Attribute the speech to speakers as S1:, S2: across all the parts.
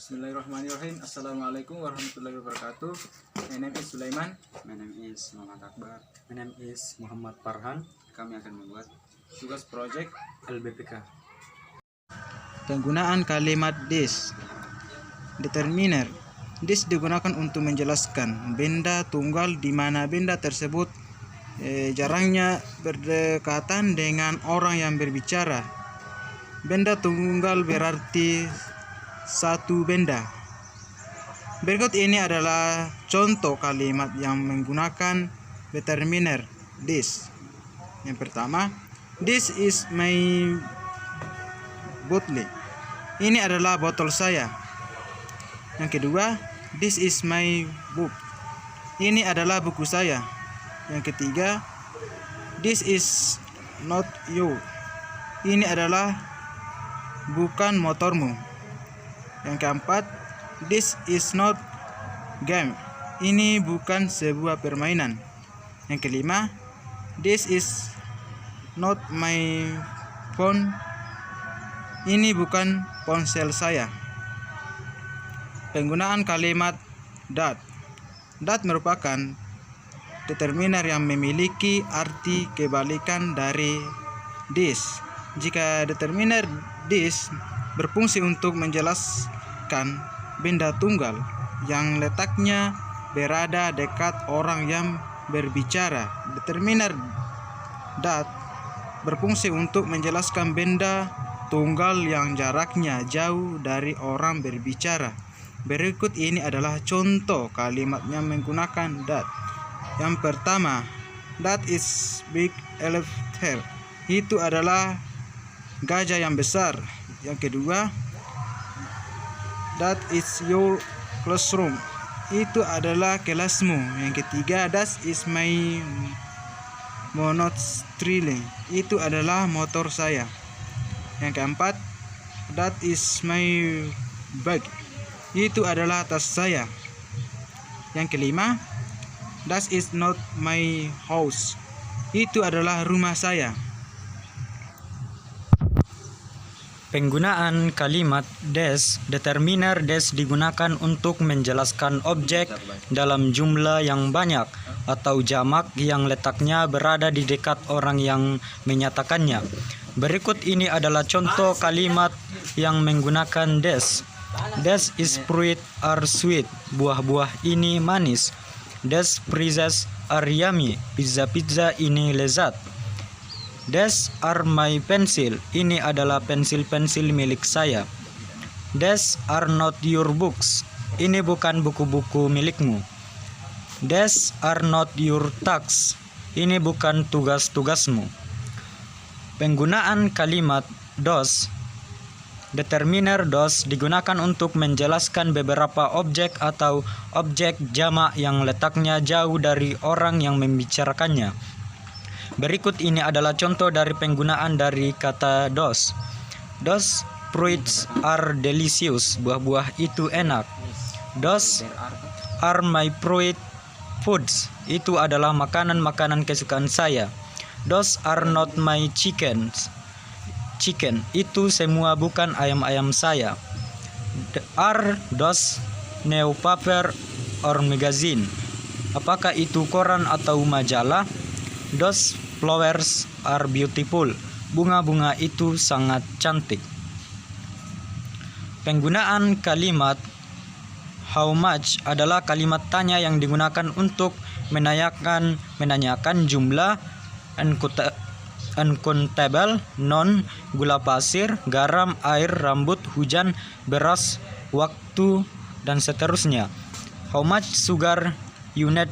S1: Bismillahirrahmanirrahim. Assalamualaikum warahmatullahi wabarakatuh. My name is Sulaiman.
S2: My name is Muhammad Akbar.
S3: My name is Muhammad Farhan.
S2: Kami akan membuat
S1: Tugas project
S3: LBPK.
S1: penggunaan kalimat this. Determiner. This digunakan untuk menjelaskan benda tunggal di mana benda tersebut jarangnya berdekatan dengan orang yang berbicara. Benda tunggal berarti satu benda. Berikut ini adalah contoh kalimat yang menggunakan determiner this. Yang pertama, this is my bottle. Ini adalah botol saya. Yang kedua, this is my book. Ini adalah buku saya. Yang ketiga, this is not you. Ini adalah bukan motormu. Yang keempat, this is not game. Ini bukan sebuah permainan. Yang kelima, this is not my phone. Ini bukan ponsel saya. Penggunaan kalimat that. That merupakan determiner yang memiliki arti kebalikan dari this. Jika determiner this berfungsi untuk menjelaskan benda tunggal yang letaknya berada dekat orang yang berbicara, determiner that berfungsi untuk menjelaskan benda tunggal yang jaraknya jauh dari orang berbicara. Berikut ini adalah contoh kalimat yang menggunakan that. Yang pertama, that is big elephant. Itu adalah gajah yang besar. Yang kedua, that is your classroom. Itu adalah kelasmu. Yang ketiga, that is my monocycle. Itu adalah motor saya. Yang keempat, that is my bag. Itu adalah tas saya. Yang kelima, that is not my house. Itu adalah rumah saya.
S3: Penggunaan kalimat des. Determiner des digunakan untuk menjelaskan objek dalam jumlah yang banyak atau jamak yang letaknya berada di dekat orang yang menyatakannya. Berikut ini adalah contoh kalimat yang menggunakan des. Des is fruit are sweet. Buah-buah ini manis. Des prices are yummy. Pizza-pizza ini lezat. These are my pencil. Ini adalah pensil-pensil milik saya. These are not your books. Ini bukan buku-buku milikmu. These are not your tasks. Ini bukan tugas-tugasmu. Penggunaan kalimat those. Determiner those digunakan untuk menjelaskan beberapa objek atau objek jamak yang letaknya jauh dari orang yang membicarakannya. Berikut ini adalah contoh dari penggunaan dari kata those. Those fruits are delicious. Buah-buah itu enak. Those are my favorite foods. Itu adalah makanan-makanan kesukaan saya. Those are not my chickens. Chicken itu semua bukan ayam-ayam saya. Are those newspaper or magazine? Apakah itu koran atau majalah? Those flowers are beautiful. Bunga-bunga itu sangat cantik. Penggunaan kalimat how much adalah kalimat tanya yang digunakan untuk menanyakan jumlah uncountable, non, gula pasir, garam, air, rambut, hujan, beras, waktu, dan seterusnya. How much sugar you need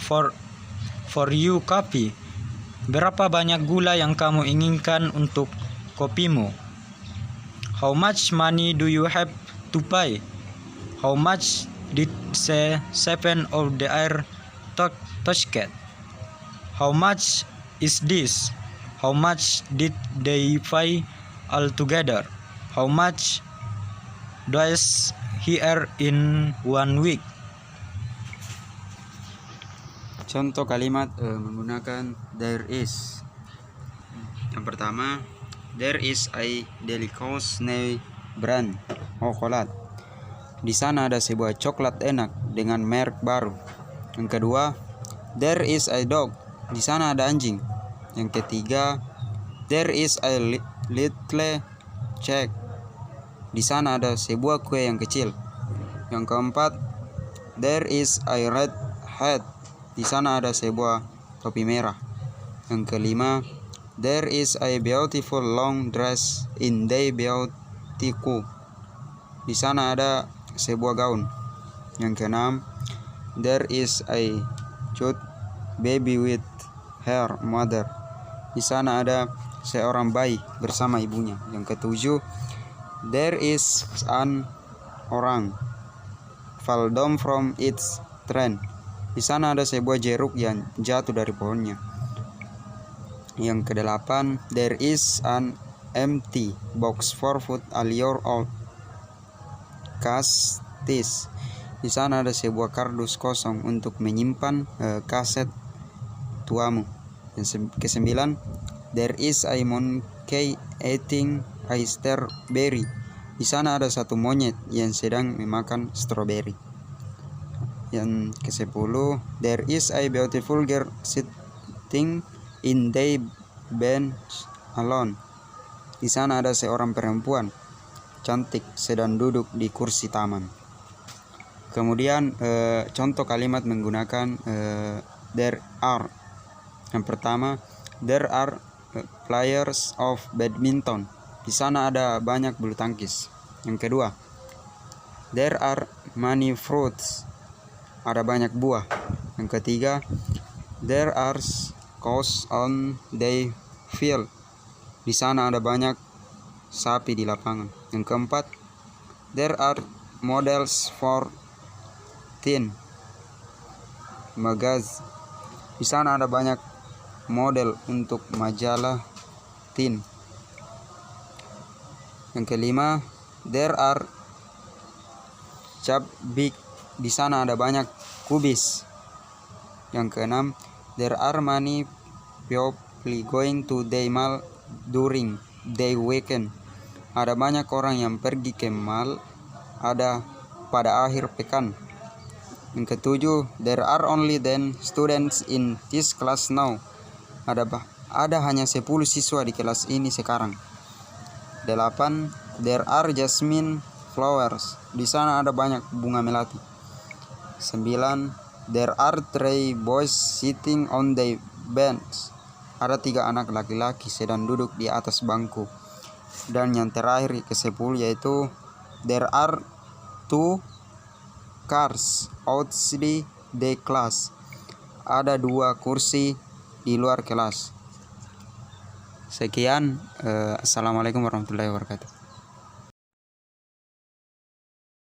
S3: for you coffee? Berapa banyak gula yang kamu inginkan untuk kopimu? How much money do you have to pay? How much did the seven of the air touched? How much is this? How much did they pay altogether? How much does he earn in 1 week?
S2: contoh kalimat menggunakan there is. Yang pertama, there is a delicious new brand chocolate. Di sana ada sebuah coklat enak dengan merek baru. Yang kedua, there is a dog. Di sana ada anjing. Yang ketiga, there is a little cake. Di sana ada sebuah kue yang kecil. Yang keempat, there is a red hat. Di sana ada sebuah topi merah. Yang kelima, there is a beautiful long dress in the beautiful. Di sana ada sebuah gaun. Yang keenam, there is a cute baby with her mother. Di sana ada seorang bayi bersama ibunya. Yang ketujuh, there is an orang fall down from its tree. Di sana ada sebuah jeruk yang jatuh dari pohonnya. Yang kedelapan, there is an empty box for food a year old. Kastis. Di sana ada sebuah kardus kosong untuk menyimpan kaset tuamu. Yang kesembilan, there is a monkey eating a strawberry. Di sana ada satu monyet yang sedang memakan stroberi. Yang kesepuluh, there is a beautiful girl sitting in the bench alone. Di sana ada seorang perempuan cantik sedang duduk di kursi taman. Kemudian contoh kalimat menggunakan there are. Yang pertama, there are players of badminton. Di sana ada banyak bulu tangkis. Yang kedua, there are many fruits. Ada banyak buah. Yang ketiga, there are cows on the field. Di sana ada banyak sapi di lapangan. Yang keempat, there are models for teen magazine. Di sana ada banyak model untuk majalah teen. Yang kelima, there are big. Di sana ada banyak kubis. Yang keenam, there are many people going to the mall during the weekend. Ada banyak orang yang pergi ke mall pada akhir pekan. Yang ketujuh, there are only 10 students in this class now. Ada hanya 10 siswa di kelas ini sekarang. 8. There are jasmine flowers. Di sana ada banyak bunga melati. 9. There are 3 boys sitting on the bench. Ada 3 anak laki-laki sedang duduk di atas bangku. Dan yang terakhir ke-10 yaitu there are 2 cars outside the class. Ada 2 kursi di luar kelas. Sekian, assalamualaikum warahmatullahi wabarakatuh.